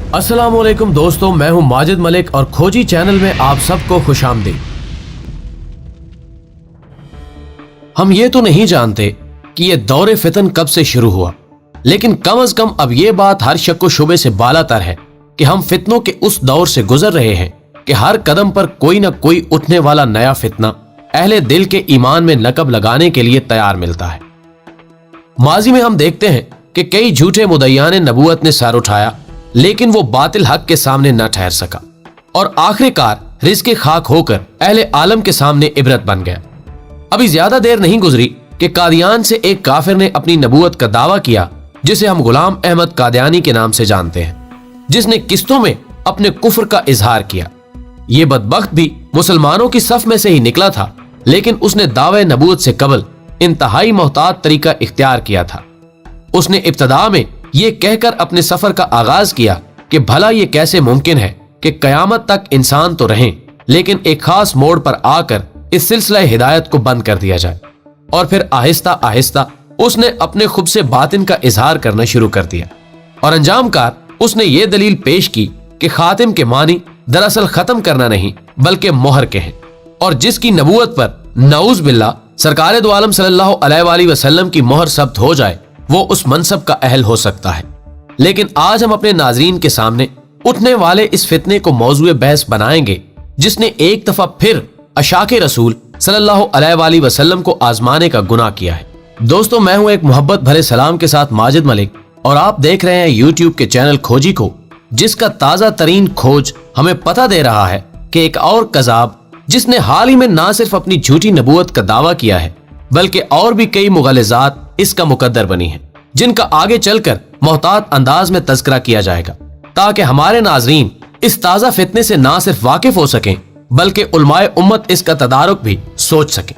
अस्सलाम वालेकुम दोस्तों, मैं हूं माजिद मलिक और खोजी चैनल में आप सबको खुशामदीद। हम ये तो नहीं जानते कि ये दौरे फितन कब से शुरू हुआ, लेकिन कम अज कम अब ये बात हर शक व शुबे से बालातर है कि हम फितनों के उस दौर से गुजर रहे हैं कि हर कदम पर कोई न कोई उठने वाला नया फितना अहले दिल के ईमान में नकब लगाने के लिए तैयार मिलता है। माजी में हम देखते हैं कि कई झूठे मुदय्याने नबूवत ने सर उठाया, लेकिन वो बातिल हक के सामने न ठहर सका और आखिरकार रिज़्क़े खाक होकर अहले आलम के सामने इबरत बन गया। अभी ज्यादा देर नहीं गुजरी कि कादियान से एक काफिर ने अपनी नबूवत का दावा किया, जिसे हम गुलाम अहमद कादियानी के नाम से जानते हैं, जिसने किस्तों में अपने कुफ्र का इजहार किया। ये बदबख्त भी मुसलमानों की सफ में से ही निकला था, लेकिन उसने दावे नबूवत से कबल इंतहाई मोहतात तरीका इख्तियार किया था। उसने इब्तदा में ये कहकर अपने सफर का आगाज किया कि भला ये कैसे मुमकिन है कि कयामत तक इंसान तो रहें, लेकिन एक खास मोड़ पर आकर इस सिलसिला हिदायत को बंद कर दिया जाए। और फिर आहिस्ता आहिस्ता उसने अपने खुद से बातिन का इजहार करना शुरू कर दिया और अंजामकार उसने ये दलील पेश की कि खातिम के मानी दरअसल खत्म करना नहीं बल्कि मोहर के हैं, और जिसकी नबूवत पर नऊज बिल्ला सरकार दो आलम सल्लल्लाहु अलैहि वसल्लम की मोहर सब्त हो जाए, वो उस मनसब का अहल हो सकता है। लेकिन आज हम अपने नाजरीन के सामने उठने वाले इस फितने को मौजूए बहस बनाएंगे, जिसने एक दफा फिर अशाके रसूल सल्लल्लाहु अलैहि वसल्लम को आजमाने का गुनाह किया है। दोस्तों, मैं हूं एक मोहब्बत भरे सलाम के साथ माजिद मलिक और आप देख रहे हैं यूट्यूब के चैनल खोजी को, जिसका ताजा तरीन खोज हमें पता दे रहा है कि एक और कज़ाब, जिसने हाल ही में ना सिर्फ अपनी झूठी नबूवत का दावा किया है, बल्कि और भी कई मुगलजात इसका मुकद्दर बनी है, जिनका आगे चलकर मोहतात अंदाज में तज़किरा किया जाएगा, ताकि हमारे नाजरीन इस ताजा फितने से ना सिर्फ वाकिफ हो सकें बल्कि उलमाए उम्मत इसका तदारुक भी सोच सकें।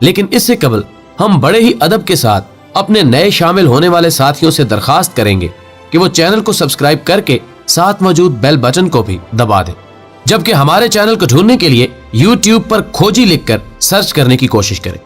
लेकिन इससे कबल हम बड़े ही अदब के साथ अपने नए शामिल होने वाले साथियों से दरखास्त करेंगे कि वो चैनल को सब्सक्राइब करके साथ मौजूद बेल बटन को भी दबा दें, जबकि हमारे चैनल को ढूंढने के लिए यूट्यूब पर खोजी लिखकर सर्च करने की कोशिश करें।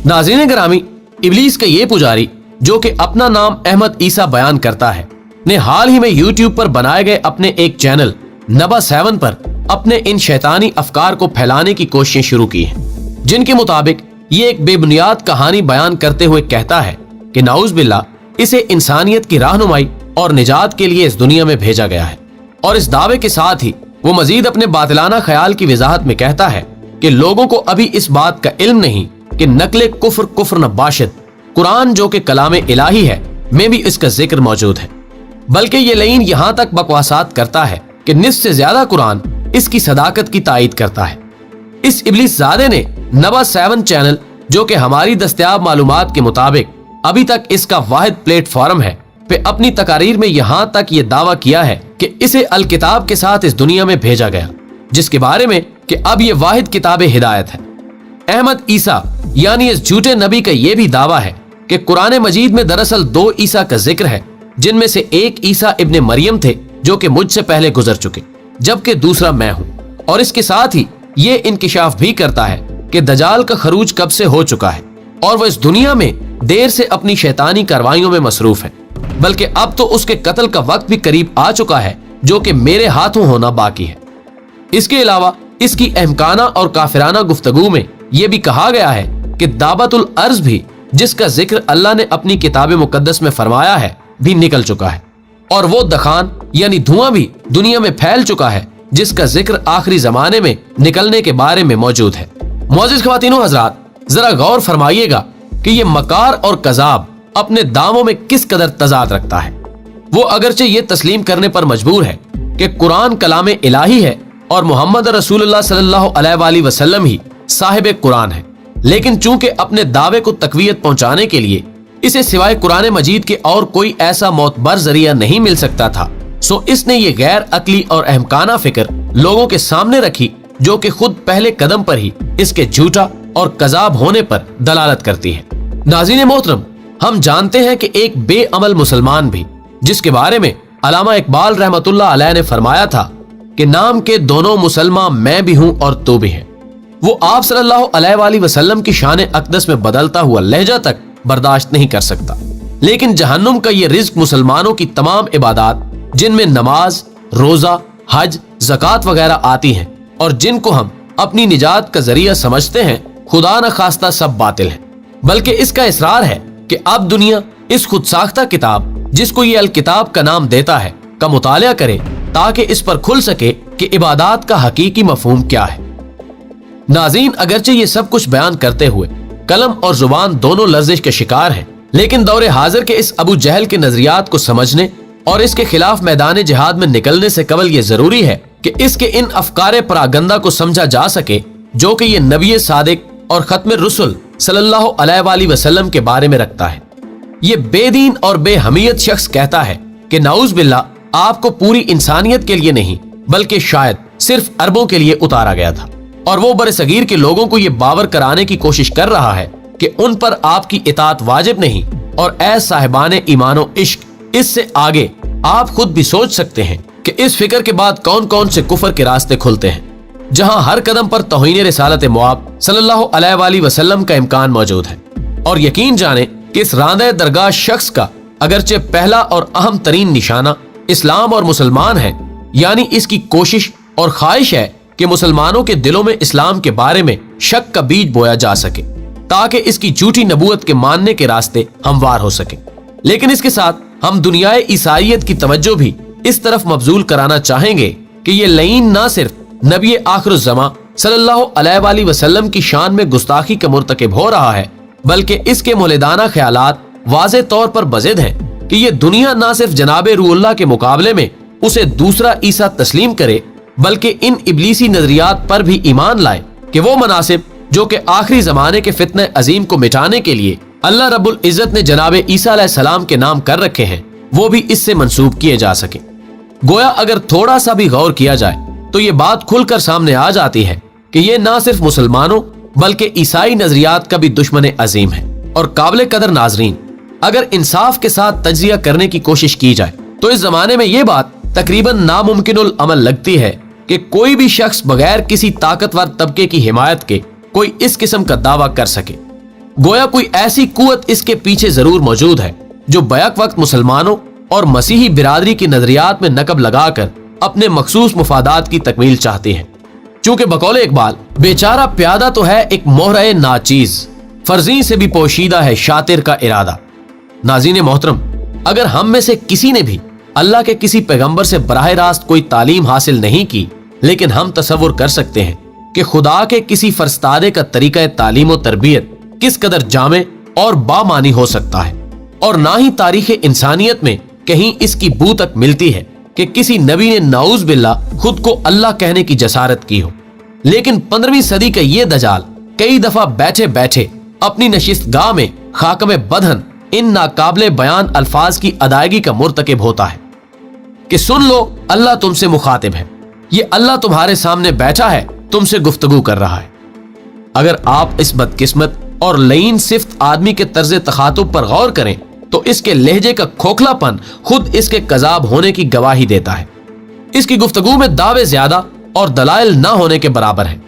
नाज़रीन गिरामी, इब्लीस का ये पुजारी, जो कि अपना नाम अहमद ईसा बयान करता है, ने हाल ही में यूट्यूब पर बनाए गए अपने एक चैनल नबा 7 पर अपने इन शैतानी अफकार को फैलाने की कोशिशें शुरू की हैं, जिनके मुताबिक ये एक बेबुनियाद कहानी बयान करते हुए कहता है कि नाउज बिल्ला इसे इंसानियत की रहनुमाई और निजात के लिए इस दुनिया में भेजा गया है। और इस दावे के साथ ही वो मजीद अपने बातिलाना ख्याल की वजाहत में कहता है कि लोगों को अभी इस बात का इल्म नहीं कि नकले कुफ्र न बाशिद कुरान, जो कि कलामे इलाही है, में भी इसका जिक्र मौजूद है। बल्कि ये लईन यहाँ तक बकवासात करता है कि निस्फ से ज्यादा कुरान इसकी सदाकत की तायीद करता है। इस इब्लीस ज़ादे ने नबा 7 चैनल, जो कि हमारी दस्तयाब मालूमात के मुताबिक अभी तक इसका वाहिद प्लेटफॉर्म है, पे अपनी तकारीर में यहाँ तक ये दावा किया है कि इसे अल किताब के साथ इस दुनिया में भेजा गया, जिसके बारे में कि अब ये वाहिद किताब हिदायत है। अहमद ईसा यानी इस झूठे नबी का यह भी दावा है कि कुरान मजीद में दरअसल 2 ईसा का जिक्र है, जिनमें से एक ईसा इब्ने मरियम थे, जो कि मुझसे पहले गुजर चुके, जबकि दूसरा मैं हूं। और इसके साथ ही ये इंकिशाफ भी करता है कि दजाल का खरूज कब से हो चुका है और वह इस दुनिया में देर से अपनी शैतानी कार्रवाइयों में मसरूफ है, बल्कि अब तो उसके कत्ल का वक्त भी करीब आ चुका है, जो कि मेरे हाथों होना बाकी है। इसके अलावा इसकी अहमकाना और काफिराना गुफ्तगू में यह भी कहा गया है कि दाबतुल अर्ज भी, जिसका जिक्र अल्लाह ने अपनी किताब मुकद्दस में फरमाया है, भी निकल चुका है, और वो दखान यानी धुआं भी दुनिया में फैल चुका है, जिसका जिक्र आखिरी जमाने में निकलने के बारे में मौजूद है। मोअज़्ज़िज़ ख़वातीनो हज़रात, जरा गौर फरमाइएगा कि ये मकार और कज़ाब अपने दावों में किस कदर तजाद रखता है। वो अगरचे ये तस्लीम करने पर मजबूर है कि कुरान कलामे इलाही है और मोहम्मद रसूलुल्लाह सल्लल्लाहु अलैहि वसल्लम ही साहिब कुरान है, लेकिन चूंकि अपने दावे को तकवीयत पहुंचाने के लिए इसे सिवाय कुरान मजीद के और कोई ऐसा मोतबर जरिया नहीं मिल सकता था, सो इसने ये गैर अकली और अहमकाना फिक्र लोगों के सामने रखी, जो कि खुद पहले कदम पर ही इसके झूठा और कज़ाब होने पर दलालत करती है। नाज़रीन मोहतरम, हम जानते हैं कि एक बेअमल मुसलमान भी, जिसके बारे में अल्लामा इकबाल रहमतुल्लाह अलैह ने फरमाया था कि नाम के दोनों मुसलमान मैं भी हूं और तू भी है, वो आप सल्लल्लाहु अलैहि वसल्लम की शान अक़दस में बदलता हुआ लहजा तक बर्दाश्त नहीं कर सकता। लेकिन जहन्नुम का ये रिज्क मुसलमानों की तमाम इबादत, जिनमें नमाज, रोजा, हज, ज़कात वगैरह आती हैं और जिनको हम अपनी निजात का जरिया समझते हैं, खुदा न खास्ता सब बातिल है। बल्कि इसका इसरार है कि अब दुनिया इस खुद साख्ता किताब, जिसको ये अल किताब का नाम देता है, का मुतालिया करे ताकि इस पर खुल सके कि इबादत का हकीकी मफहूम क्या है। नाज़रीन, अगरचे ये सब कुछ बयान करते हुए कलम और जुबान दोनों लर्जिश के शिकार हैं, लेकिन दौरे हाजिर के इस अबू जहल के नजरियात को समझने और इसके खिलाफ मैदान जिहाद में निकलने से कबल ये जरूरी है कि इसके इन अफकारे परागंदा को समझा जा सके जो कि ये नबी सादिक और खत्म रसूल सल्लल्लाहु अलैहि वसल्लम के बारे में रखता है। ये बेदीन और बेहमियत शख्स कहता है कि नाउज बिल्लाह आपको पूरी इंसानियत के लिए नहीं बल्कि शायद सिर्फ अरबों के लिए उतारा गया था, और वो बरसगीर के लोगों को ये बावर कराने की कोशिश कर रहा है कि उन पर आपकी इताअत वाजिब नहीं। और ऐ साहिबाने ईमानो इश्क, इससे आगे आप खुद भी सोच सकते हैं कि इस फिक्र के बाद कौन कौन से कुफर के रास्ते खुलते हैं, जहां हर कदम पर तौहीन रिसालत मुआब सल्लल्लाहु अलैहि वसल्लम का इम्कान मौजूद है। और यकीन जाने कि इस रांदे दरगाह शख्स का अगरचे पहला और अहम तरीन निशाना इस्लाम और मुसलमान है, यानी इसकी कोशिश और ख्वाहिश है कि मुसलमानों के दिलों में इस्लाम के बारे में शक का बीज बोया जा सके ताकि इसकी झूठी नबूवत के मानने के रास्ते हमवार हो सके। लेकिन इसके साथ हम दुनियाए ईसाइयत की तवज्जो भी इस तरफ मबजूल कराना चाहेंगे कि ये लईन न सिर्फ नबी आखिरुज़्ज़मा सल्लल्लाहु अलैहि वसल्लम की शान में गुस्ताखी का मुर्तकिब हो रहा है, बल्कि इसके मौलिदाना ख्यालात वाज़े तौर पर बज़िद हैं कि ये दुनिया न सिर्फ जनाबे रूहुल्लाह के मुकाबले में उसे दूसरा ईसा तस्लीम करे, बल्कि इन इब्लीसी नजरियात पर भी ईमान लाए कि वो मनासिब जो कि आखिरी जमाने के फितने अजीम को मिटाने के लिए अल्लाह रब्बुल इज्जत ने जनाबे ईसा अलैहिस्सलाम के नाम कर रखे हैं, वो भी इससे मंसूब किए जा सके। गोया अगर थोड़ा सा भी गौर किया जाए तो ये बात खुलकर सामने आ जाती है कि ये ना सिर्फ मुसलमानों बल्कि ईसाई नजरियात का भी दुश्मन अजीम है। और काबिल कदर नाजरीन, अगर इंसाफ के साथ तज्जिया करने की कोशिश की जाए तो इस जमाने में ये बात तकरीबन नामुमकिनुल अमल लगती है कि कोई भी शख्स बगैर किसी ताकतवर तबके की हिमायत के कोई इस किस्म का दावा कर सके। गोया कोई ऐसी कुव्वत इसके पीछे जरूर मौजूद है जो बैक वक्त मुसलमानों और मसीही बिरादरी की नजरियात में नकब लगाकर अपने मखसूस मुफादात की तकमील चाहती है। चूंकि बकौले इकबाल, बेचारा प्यादा तो है एक मोहरे नाचीज, फर्जी से भी पोशीदा है शातिर का इरादा। नाज़रीन मोहतरम, अगर हम में से किसी ने भी अल्लाह के किसी पैगंबर से बराह रास्त कोई तालीम हासिल नहीं की, लेकिन हम तसव्वुर कर सकते हैं कि खुदा के किसी फरस्तादे का तरीका तालीम और तरबियत किस कदर जामे और बामानी हो सकता है। और ना ही तारीख इंसानियत में कहीं इसकी बू तक मिलती है कि किसी नबी ने नाउज बिल्लाह खुद को अल्लाह कहने की जसारत की हो। लेकिन 15वीं सदी का ये दजाल कई दफा बैठे बैठे अपनी नशिस्त गाह में खाकम बदहन इन नाकाबिले बयान अल्फाज की अदायगी का मुर्तकिब होता है कि सुन लो, अल्लाह तुमसे मुखातिब है, ये अल्लाह तुम्हारे सामने बैठा है, तुमसे गुफ्तगू कर रहा है। अगर आप इस बदकिस्मत और लईन सिफ्त आदमी के तर्ज तखातुब पर गौर करें तो इसके लहजे का खोखलापन खुद इसके कजाब होने की गवाही देता है। इसकी गुफ्तगू में दावे ज्यादा और दलाइल ना होने के बराबर है।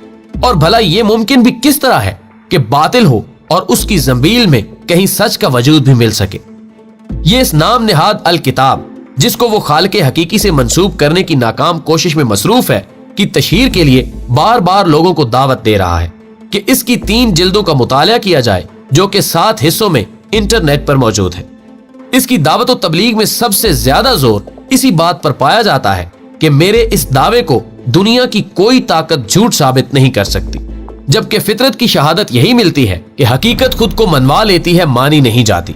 और भला ये मुमकिन भी किस तरह है कि बातिल हो और उसकी जंबील में कहीं सच का वजूद भी मिल सके। ये इस नाम निहाद अल किताब, जिसको वो खालिक हकीकी से मंसूब करने की नाकाम कोशिश में मसरूफ है, की तशहीर के लिए बार बार लोगों को दावत दे रहा है कि इसकी 3 जिल्दों का मुतालिया किया जाए जो कि 7 हिस्सों में इंटरनेट पर मौजूद है। इसकी दावत और तबलीग में सबसे ज्यादा जोर इसी बात पर पाया जाता है कि मेरे इस दावे को दुनिया की कोई ताकत झूठ साबित नहीं कर सकती, जबकि फितरत की शहादत यही मिलती है कि हकीकत खुद को मनवा लेती है, मानी नहीं जाती।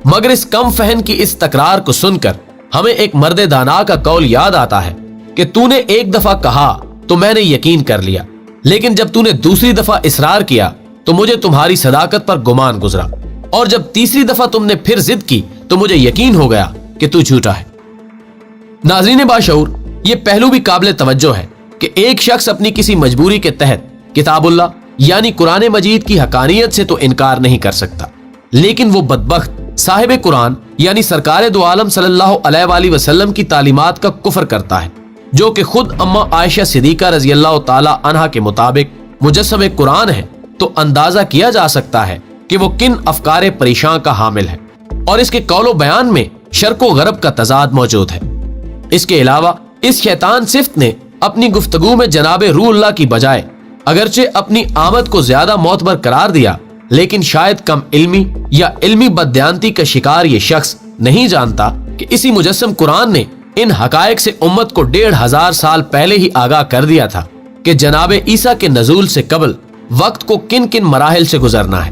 मगर इस कम फहन की इस तकरार को सुनकर हमें एक मर्दे दाना का कौल याद आता है कि तूने एक दफा कहा तो मैंने यकीन कर लिया, लेकिन जब तूने दूसरी दफा इसरार किया तो मुझे तुम्हारी सदाकत पर गुमान गुजरा, और जब तीसरी दफा तुमने फिर जिद की तो मुझे यकीन हो गया कि तू झूठा है। नाज़रीन बाशऊर, ये पहलू भी काबिल तवज्जो है कि एक शख्स अपनी किसी मजबूरी के तहत किताबुल्लाह यानी कुरान मजीद की हकानियत से तो इनकार नहीं कर सकता, लेकिन वो बदबख्त साहिब कुरान यानी सरकार दो आलम सल्लल्लाहु अलैहि वसल्लम की तालीमात का कुफर करता है, जो कि खुद अम्मा आयशा सिद्दीका रज़ियल्लाहु ताला अन्हा के मुताबिक मुजस्सम कुरान है। तो अंदाजा किया जा सकता है कि वो किन अफकारे परेशान का हामिल है। اور اس کے قول و بیان میں شرق و غرب کا تضاد موجود ہے۔ اس کے علاوہ اس شیطان صفت نے اپنی گفتگو میں جناب روح اللہ کی بجائے اگرچہ اپنی آمد کو زیادہ معتبر قرار دیا، لیکن شاید کم علمی یا علمی بددیانتی کا شکار یہ شخص نہیں جانتا کہ اسی مجسم قرآن نے ان حقائق سے امت کو 1500 سال پہلے ہی آگاہ کر دیا تھا کہ جناب عیسیٰ کے نزول سے قبل وقت کو کن کن مراحل سے گزرنا ہے۔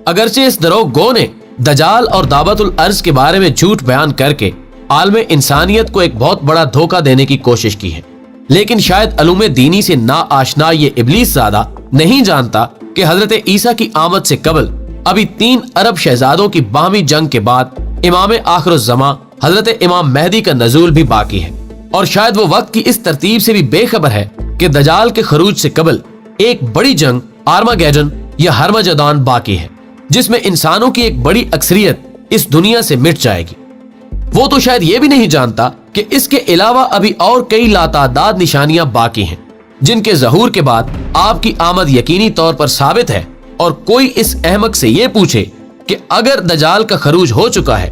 اگرچہ اس دروغ گو نے دجال اور دعوت الارض کے بارے میں جھوٹ بیان کر کے عالم انسانیت کو ایک بہت بڑا دھوکہ دینے کی کوشش کی ہے، لیکن شاید علوم دینی سے نا آشنا یہ ابلیس زادہ نہیں جانتا کہ حضرت عیسیٰ کی آمد سے قبل ابھی 3 ارب شہزادوں کی باہمی جنگ کے بعد امام آخر الزماں حضرت امام مہدی کا نزول بھی باقی ہے، اور شاید وہ وقت کی اس ترتیب سے بھی بے خبر ہے کہ دجال کے خروج سے قبل ایک بڑی جنگ آرماگیڈن یا ہرمجدان باقی ہے، جس میں انسانوں کی ایک بڑی اکثریت اس دنیا سے مٹ جائے گی۔ وہ تو شاید یہ بھی نہیں جانتا کہ اس کے علاوہ ابھی اور کئی لاتعداد نشانیاں باقی ہیں جن کے ظہور کے بعد آپ کی آمد یقینی طور پر ثابت ہے، اور کوئی اس احمق سے یہ پوچھے کہ اگر دجال کا خروج ہو چکا ہے